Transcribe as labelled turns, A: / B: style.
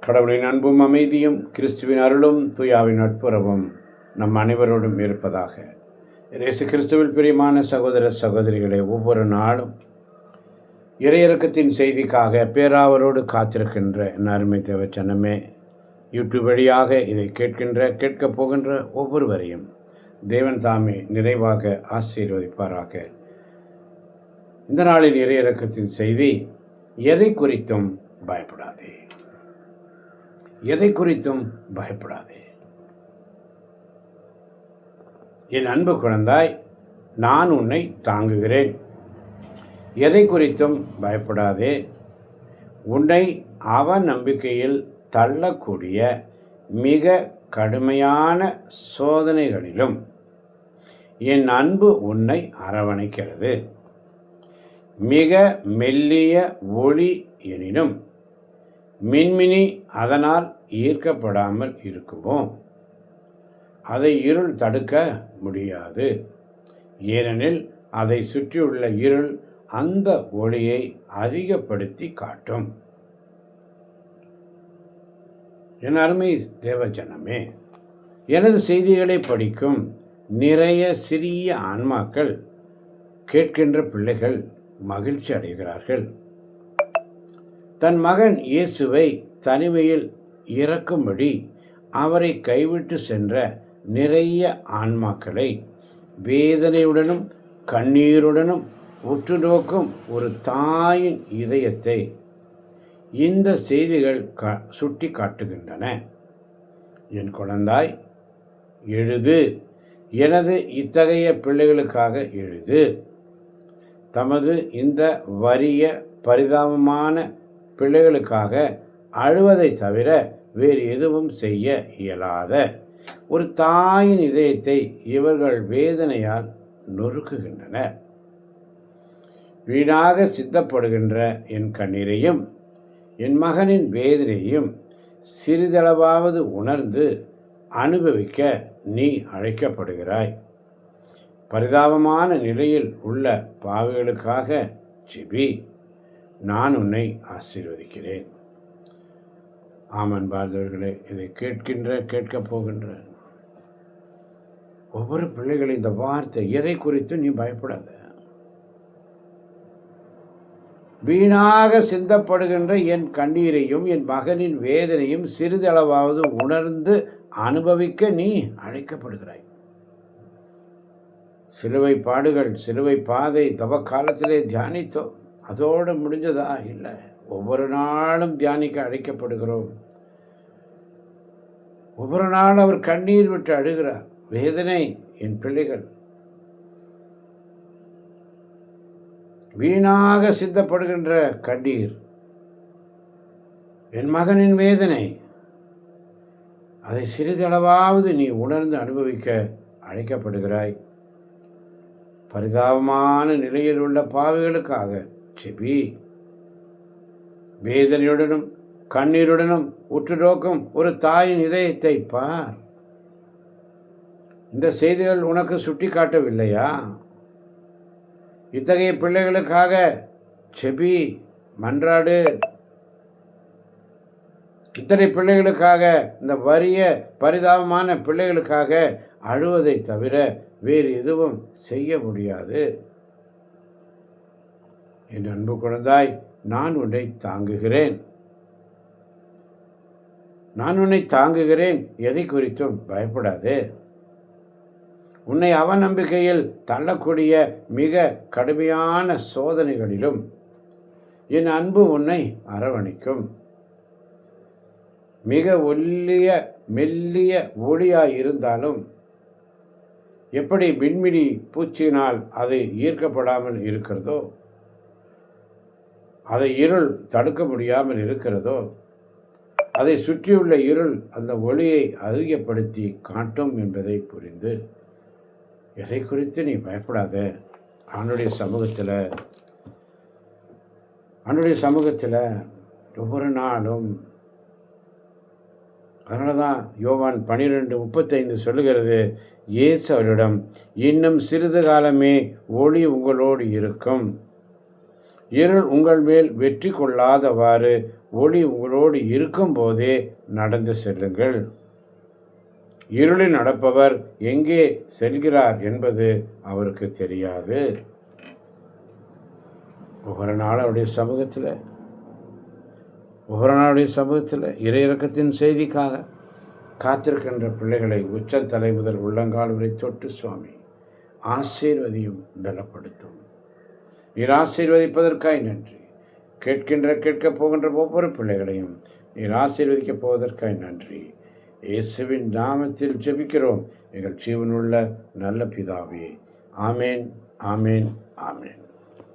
A: கடவுளின் அன்பும் அமைதியும் கிறிஸ்துவின் அருளும் தூயாவின் நட்புறவும் நம் அனைவரோடும் இருப்பதாக. இயேசு கிறிஸ்துவில் பிரியமான சகோதர சகோதரிகளை, ஒவ்வொரு நாளும் இறையிறக்கத்தின் செய்திக்காக பேராவரோடு காத்திருக்கின்ற என் அருமை தேவச்சனமே, யூடியூப் வழியாக இதை கேட்கப் போகின்ற ஒவ்வொருவரையும் தேவன் தாமே நிறைவாக ஆசீர்வதிப்பாராக. இந்த நாளின் இறையிறக்கத்தின் செய்தி, எதை குறித்தும் பயப்படாதே. எதை குறித்தும் பயப்படாதே. என் அன்பு குழந்தாய், நான் உன்னை தாங்குகிறேன். எதை குறித்தும் பயப்படாதே. உன்னை அவநம்பிக்கையில் தள்ளக்கூடிய மிக கடுமையான சோதனைகளிலும் என் அன்பு உன்னை அரவணைக்கிறது. மிக மெல்லிய ஒளி எனினும் மின்மினி அதனால் ஈர்க்கப்படாமல் இருக்குமோ? அதை இருள் தடுக்க முடியாது. ஏனெனில் அதை சுற்றியுள்ள இருள் அந்த ஒளியை அதிகப்படுத்தி காட்டும். என் அருமை தேவஜனமே, எனது செய்திகளை படிக்கும் நிறைய சிறிய ஆன்மாக்கள், கேட்கின்ற பிள்ளைகள் மகிழ்ச்சி அடைகிறார்கள். தன் மகன் இயேசுவை தனிமையில் இறக்கும்படி அவரை கைவிட்டு சென்ற நிறைய ஆன்மாக்களை வேதனையுடனும் கண்ணீருடனும் உற்று நோக்கும் ஒரு தாயின் இதயத்தை இந்த செய்திகள் சுட்டி காட்டுகின்றன. என் குழந்தாய், எழுது. எனது இத்தகைய பிள்ளைகளுக்காக எழுது. தமது இந்த வறிய பரிதாபமான பிள்ளைகளுக்காக அழுவதை தவிர வேறு எதுவும் செய்ய இயலாத ஒரு தாயின் இதயத்தை இவர்கள் வேதனையால் நொறுக்குகின்றனர். வீணாக சித்தப்படுகின்ற என் கண்ணீரையும் என் மகனின் வேதனையும் சிறிதளவாவது உணர்ந்து அனுபவிக்க நீ அழைக்கப்படுகிறாய். பரிதாபமான நிலையில் உள்ள பாவிகளுக்காக ஜெபி. நான் உன்னை ஆசீர்வதிக்கிறேன். ஆமன் பார்த்தவர்களே, இதை கேட்கப் போகின்ற ஒவ்வொரு பிள்ளைகளும் இந்த வார்த்தை, எதை குறித்து நீ பயப்படாத. வீணாக சிந்தப்படுகின்ற என் கண்ணீரையும் என் மகனின் வேதனையும் சிறிதளவாவது உணர்ந்து அனுபவிக்க நீ அழைக்கப்படுகிறாய். சிலுவை பாடுகள், சிலுவை பாதை தவக்காலத்திலே தியானித்தோம். அதோடு முடிஞ்சதா? இல்லை. ஒவ்வொரு நாளும் தியானிக்க அழைக்கப்படுகிறோம். ஒவ்வொரு நாளும் அவர் கண்ணீர் விட்டு அழுகிறார். வேதனை என் பிள்ளைகள், வீணாக சிந்தப்படுகின்ற கண்ணீர், என் மகனின் வேதனை, அதை சிறிதளவாவது நீ உணர்ந்து அனுபவிக்க அழைக்கப்படுகிறாய். பரிதாபமான நிலையில் உள்ள பாவிகளுக்காக செபி. வேதனையுடனும் கண்ணீருடனும் உற்று நோக்கும் ஒரு தாயின் இதயத்தை பார். இந்த செய்திகள் உனக்கு சுட்டி காட்டவில்லையா? இத்தகைய பிள்ளைகளுக்காக செபி, மன்றாடு. இத்தனை பிள்ளைகளுக்காக, இந்த வறிய பரிதாபமான பிள்ளைகளுக்காக அழுவதை தவிர வேறு எதுவும் செய்ய முடியாது. என் அன்பு குழந்தாய், நான் உன்னை தாங்குகிறேன். நான் உன்னை தாங்குகிறேன். எதை குறித்தும் பயப்படாதே. உன்னை அவநம்பிக்கையில் தள்ளக்கூடிய மிக கடுமையான சோதனைகளிலும் என் அன்பு உன்னை அரவணைக்கும். மிக மெல்லிய ஒளியாய் இருந்தாலும் எப்படி விண்மினி பூச்சியினால் அது ஈர்க்கப்படாமல் இருக்கிறதோ, அதை இருள் தடுக்க முடியாமல் இருக்கிறதோ, அதை சுற்றியுள்ள இருள் அந்த ஒளியை அதிகப்படுத்தி காட்டும் என்பதை புரிந்து எதை குறித்து நீ பயப்படாத. அவனுடைய சமூகத்தில் ஒவ்வொரு நாளும். அதனால தான் யோவான் 12:35 சொல்லுகிறது, இயேசு அவரிடம், இன்னும் சிறிது காலமே ஒளி உங்களோடு இருக்கும், இருள் உங்கள் மேல் வெற்றி கொள்ளாதவாறு ஒளி உங்களோடு இருக்கும்போதே நடந்து செல்லுங்கள். இருளில் நடப்பவர் எங்கே செல்கிறார் என்பது அவருக்கு தெரியாது. ஒவ்வொரு நாள் அவருடைய சமூகத்தில் இறையிறக்கத்தின் செய்திக்காக காத்திருக்கின்ற பிள்ளைகளை உச்சந்தலை முதல் உள்ளங்கால் வரை தொட்டு சுவாமி ஆசீர்வதியும் பலப்படுத்தும். நீர் ஆசீர்வதிப்பதற்காய் நன்றி. கேட்கப் போகின்ற ஒவ்வொரு பிள்ளைகளையும் நீர் ஆசீர்வதிக்கப் போவதற்காய் நன்றி. இயேசுவின் நாமத்தில் ஜெபிக்கிறோம் எங்கள் ஜீவனுள்ள நல்ல பிதாவே. ஆமேன், ஆமேன், ஆமேன்.